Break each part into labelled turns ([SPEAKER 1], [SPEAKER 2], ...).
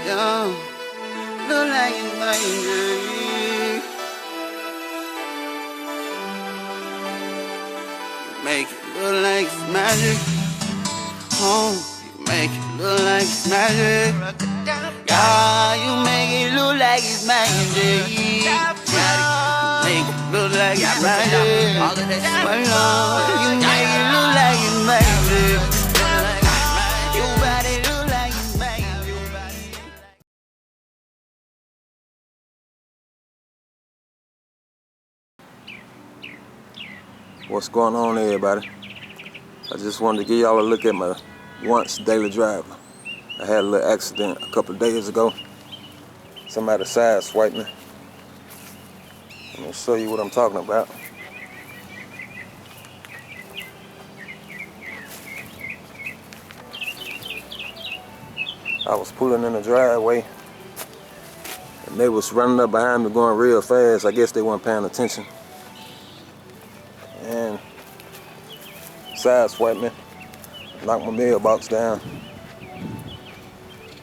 [SPEAKER 1] Yeah, look like it's magic. Make it look like it's magic. Oh, you make it look like it's magic. Yeah, you make it look like it's magic. Make it look like it's magic. Well, you make it look like it's magic. Your body look like it's magic.
[SPEAKER 2] What's going on, everybody? I just wanted to give y'all a look at my once daily driver. I had a little accident a couple of days ago. Somebody side swiped me. Let me show you what I'm talking about. I was pulling in the driveway and they was running up behind me going real fast. I guess they weren't paying attention. And side swiped me, knocked my mailbox down.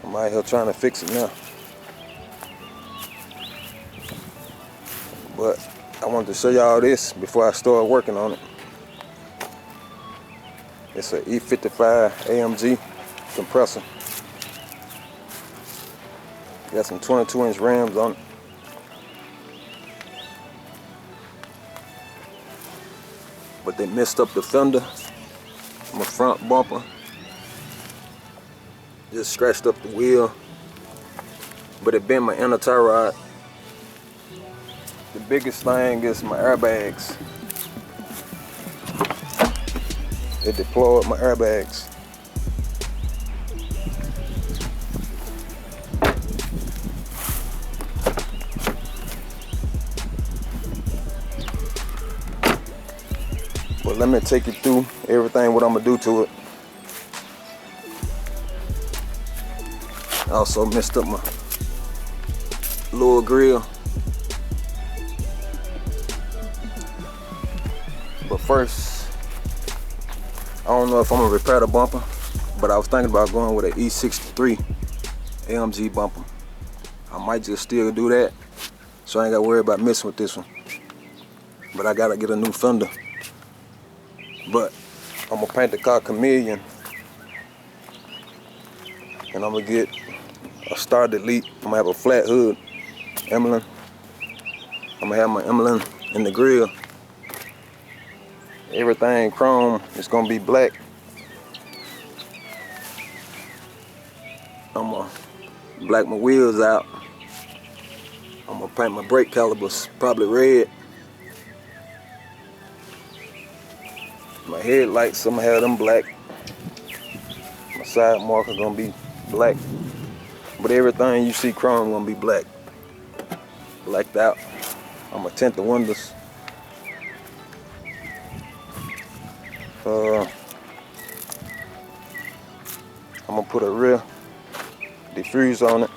[SPEAKER 2] I'm out here trying to fix it now. But I wanted to show y'all this before I start working on it. It's an E55 AMG compressor. Got some 22-inch rims on it. But they messed up the fender, my front bumper. Just scratched up the wheel, but it bent my inner tie rod. The biggest thing is my airbags. It deployed my airbags. But let me take you through everything what I'm gonna do to it. I also messed up my lower grill. But first, I don't know if I'm gonna repair the bumper, but I was thinking about going with an E63 AMG bumper. I might just still do that, so I ain't gotta worry about messing with this one. But I gotta get a new fender. But I'm gonna paint the car Chameleon, and I'm gonna get a star delete. I'm gonna have a flat hood emblem. I'm gonna have my emblem in the grill. Everything chrome. It's gonna be black. I'm gonna black my wheels out. I'm gonna paint my brake calipers probably red. My headlights, I'm gonna have them black. My side marker gonna be black. But everything you see chrome gonna be black. Blacked out. I'm gonna tint the windows. I'm gonna put a rear diffuser on it.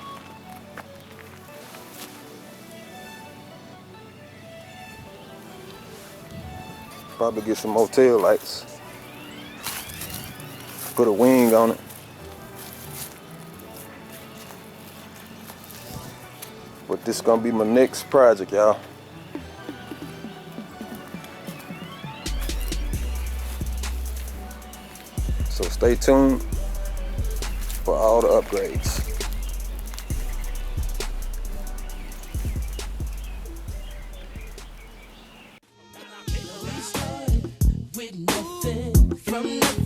[SPEAKER 2] Probably get some more tail lights. Put a wing on it. But this is gonna be my next project, y'all. So stay tuned for all the upgrades.
[SPEAKER 3] With nothing from nothing.